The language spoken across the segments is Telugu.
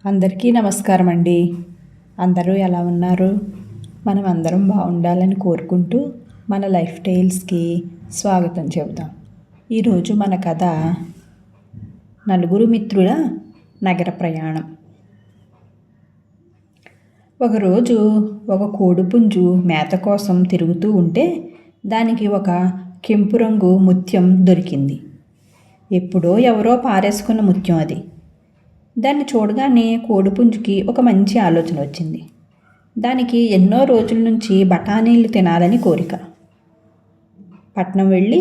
అందరికీ నమస్కారం అండి. అందరూ ఎలా ఉన్నారు? మనం అందరం బాగుండాలని కోరుకుంటూ మన లైఫ్ టైల్స్కి స్వాగతం చెబుదాం. ఈరోజు మన కథ నలుగురు మిత్రుల నగర ప్రయాణం. ఒకరోజు ఒక కోడిపుంజు మేత కోసం తిరుగుతూ ఉంటే దానికి ఒక కెంపు రంగు ముత్యం దొరికింది. ఎప్పుడో ఎవరో పారేసుకున్న ముత్యం అది. దాన్ని చూడగానే కోడిపుంజుకి ఒక మంచి ఆలోచన వచ్చింది. దానికి ఎన్నో రోజుల నుంచి బఠానీలు తినాలని కోరిక. పట్నం వెళ్ళి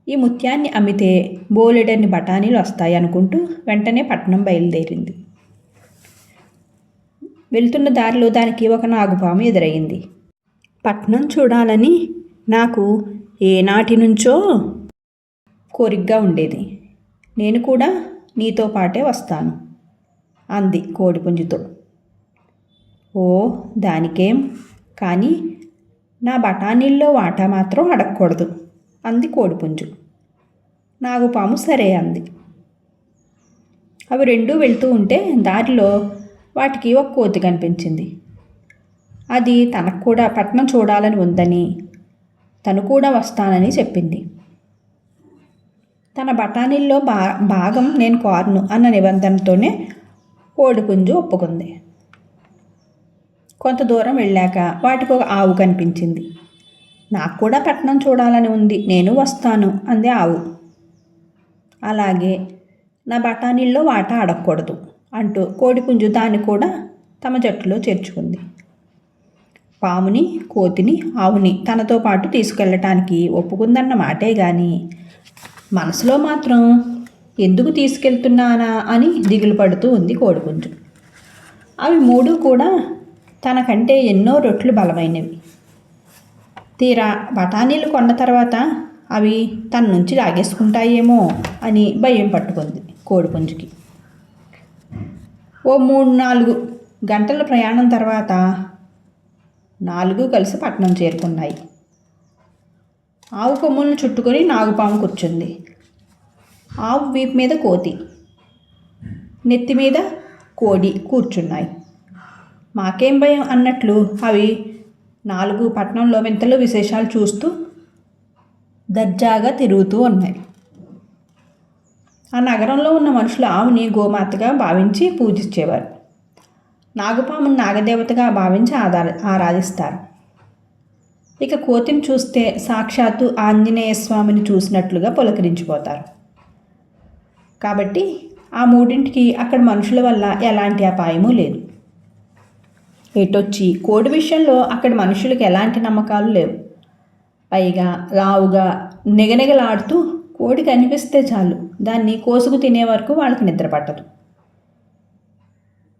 ఈ ముత్యాన్ని అమ్మితే బోలెడన్ని బఠానీలు వస్తాయి అనుకుంటూ వెంటనే పట్నం బయలుదేరింది. వెళ్తున్న దారిలో దానికి ఒక నాగుపాము ఎదురయ్యింది. పట్నం చూడాలని నాకు ఏనాటి నుంచో కోరికగా ఉండేది. నేను కూడా నీతో పాటే వస్తాను అంది కోడిపుంజుతో. ఓ, దానికేం, కానీ నా బఠానీల్లో వాటా మాత్రం అడగకూడదు అంది కోడిపుంజు. నాగుపాము సరే అంది. అవి రెండూ వెళ్తూ ఉంటే దారిలో వాటికి ఒక కోతి కనిపించింది. అది తనకు కూడా పట్నం చూడాలని ఉందని, తను కూడా వస్తానని చెప్పింది. తన బఠానీల్లో భాగం నేను కోరను అన్న నిబంధనతోనే కోడిపుంజు ఒప్పుకుంది. కొంత దూరం వెళ్ళాక వాటికి ఒక ఆవు కనిపించింది. నాకు కూడా పట్నం చూడాలని ఉంది, నేను వస్తాను అంది ఆవు. అలాగే నా బఠానీల్లో వాటా అడగకూడదు అంటూ కోడిపుంజు దాన్ని కూడా తమ జట్టులో చేర్చుకుంది. పాముని, కోతిని, ఆవుని తనతో పాటు తీసుకెళ్ళటానికి ఒప్పుకుందన్న మాటే కానీ మనసులో మాత్రం ఎందుకు తీసుకెళ్తున్నానా అని దిగులు పడుతూ ఉంది కోడిపుంజు. అవి మూడు కూడా తనకంటే ఎన్నో రెట్లు బలమైనవి. తీరా బఠానీలు కొన్న తర్వాత అవి తన నుంచి లాగేసుకుంటాయేమో అని భయం పట్టుకుంది కోడిపుంజుకి. ఓ 3-4 గంటల ప్రయాణం తర్వాత 4 కలిసి పట్నం చేరుకున్నాయి. ఆవు కొమ్ములను చుట్టుకొని నాగుపాము కూర్చుంది. ఆవు వీపు మీద కోతి, నెత్తి మీద కోడి కూర్చున్నాయి. మాకేం భయం అన్నట్లు అవి 4 పట్నంలో వింతలు విశేషాలు చూస్తూ దర్జాగా తిరుగుతూ ఉన్నాయి. ఆ నగరంలో ఉన్న మనుషులు ఆవుని గోమాతగా భావించి పూజించేవారు. నాగుపామును నాగదేవతగా భావించి ఆరాధిస్తారు. ఇక కోతిని చూస్తే సాక్షాత్తు ఆంజనేయ స్వామిని చూసినట్లుగా పులకరించిపోతారు. కాబట్టి ఆ మూడింటికి అక్కడ మనుషుల వల్ల ఎలాంటి అపాయమూ లేదు. ఎటొచ్చి కోడి విషయంలో అక్కడ మనుషులకు ఎలాంటి నమ్మకాలు లేవు. పైగా లావుగా నిగనిగలాడుతూ కోడి కనిపిస్తే చాలు దాన్ని కోసుకు తినే వరకు వాళ్ళకి నిద్ర పట్టదు.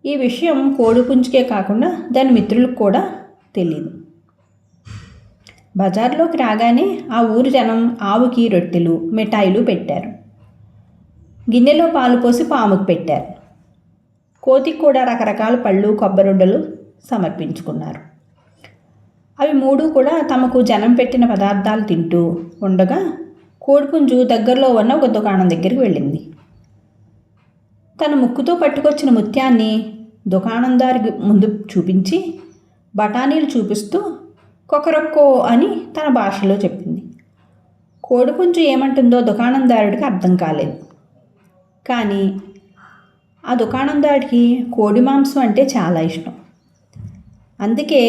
ఈ విషయం కోడిపుంజుకే కాకుండా దాని మిత్రులకు కూడా తెలియదు. బజార్లోకి రాగానే ఆ ఊరి జనం ఆవుకి రొట్టెలు, మిఠాయిలు పెట్టారు. గిన్నెలో పాలు పోసి పాముకు పెట్టారు. కోతికి కూడా రకరకాల పళ్ళు, కొబ్బరుండలు సమర్పించుకున్నారు. అవి మూడు కూడా తమకు జనం పెట్టిన పదార్థాలు తింటూ ఉండగా కోడిపుంజు దగ్గరలో ఉన్న ఒక దుకాణం దగ్గరికి వెళ్ళింది. తన ముక్కుతో పట్టుకొచ్చిన ముత్యాన్ని దుకాణందారికి ముందు చూపించి బఠానీలు చూపిస్తూ కొకరొక్కో అని తన భాషలో చెప్పింది. కోడిపుంజు ఏమంటుందో దుకాణందారుడికి అర్థం కాలేదు. కానీ ఆ దుకాణందారికి కోడి మాంసం అంటే చాలా ఇష్టం. అందుకే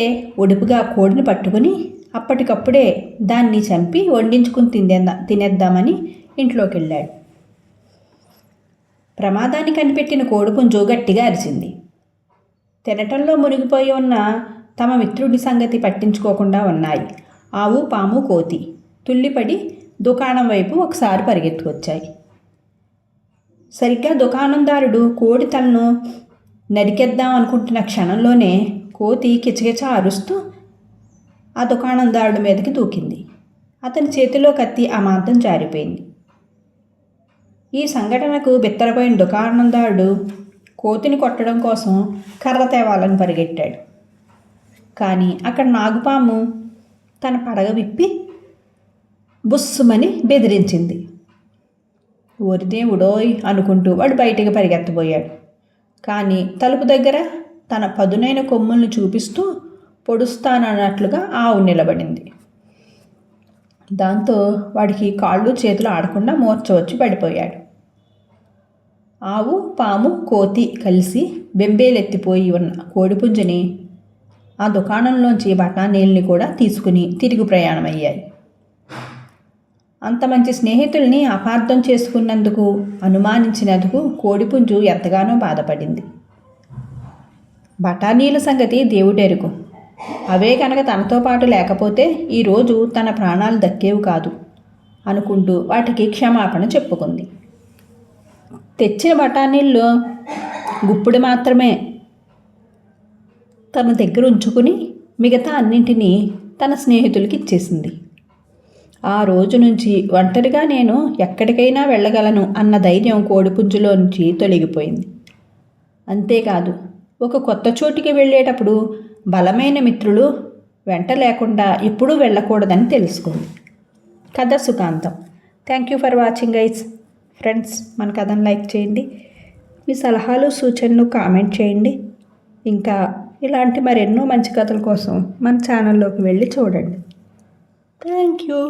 ఒడుపుగా కోడిని పట్టుకుని అప్పటికప్పుడే దాన్ని చంపి వండించుకుని తినేద్దామని ఇంట్లోకి వెళ్ళాడు. ప్రమాదాన్ని కనిపెట్టిన కోడిపుంజు గట్టిగా అరిచింది. తినటంలో మునిగిపోయి ఉన్న తమ మిత్రుడి సంగతి పట్టించుకోకుండా ఉన్నాయి ఆవు, పాము, కోతి. తుల్లిపడి దుకాణం వైపు ఒకసారి పరిగెత్తుకొచ్చాయి. సరిగ్గా దుకాణందారుడు కోడి తలను నరికేద్దాం అనుకుంటున్న క్షణంలోనే కోతి కిచకిచ అరుస్తూ ఆ దుకాణందారుడి మీదకి దూకింది. అతని చేతిలో కత్తి అమాంతం జారిపోయింది. ఈ సంఘటనకు బిత్తరపోయిన దుకాణందారుడు కోతిని కొట్టడం కోసం కర్ర తేవాలని పరిగెట్టాడు. కానీ అక్కడ నాగుపాము తన పడగ విప్పి బుస్సుమని బెదిరించింది. ఓరి దేవుడోయ్ అనుకుంటూ వాడు బయటికి పరిగెత్తబోయాడు. కానీ తలుపు దగ్గర తన పదునైన కొమ్ములను చూపిస్తూ పొడుస్తానన్నట్లుగా ఆవు నిలబడింది. దాంతో వాడికి కాళ్ళు చేతులు ఆడకుండా మూర్ఛ వచ్చి పడిపోయాడు. ఆవు, పాము, కోతి కలిసి బెంబేలెత్తిపోయి ఉన్న కోడిపుంజని ఆ దుకాణంలోంచి బఠానీల్ని కూడా తీసుకుని తిరిగి ప్రయాణమయ్యాయి. అంత మంచి స్నేహితుల్ని అపార్థం చేసుకున్నందుకు, అనుమానించినందుకు కోడిపుంజు ఎంతగానో బాధపడింది. బఠానీల సంగతి దేవుడెరుగు. అవే కనుక తనతో పాటు లేకపోతే ఈరోజు తన ప్రాణాలు దక్కేవి కాదు అనుకుంటూ వాటికి క్షమాపణ చెప్పుకుంది. తెచ్చిన బఠానీల్లో గుప్పుడు మాత్రమే తన దగ్గర ఉంచుకుని మిగతా అన్నింటినీ తన స్నేహితులకి ఇచ్చేసింది. ఆ రోజు నుంచి ఒంటరిగా నేను ఎక్కడికైనా వెళ్ళగలను అన్న ధైర్యం కోడిపుంజులో నుంచి తొలగిపోయింది. అంతేకాదు, ఒక కొత్త చోటికి వెళ్ళేటప్పుడు బలమైన మిత్రులు వెంట లేకుండా ఎప్పుడూ వెళ్ళకూడదని తెలుసుకుంది. కథ సుఖాంతం. Thank you for watching guys. Friends, మన కథను లైక్ చేయండి. మీ సలహాలు సూచనలు కామెంట్ చేయండి. ఇంకా ఇలాంటి మరెన్నో మంచి కథల కోసం మన ఛానల్లోకి వెళ్ళి చూడండి. Thank you.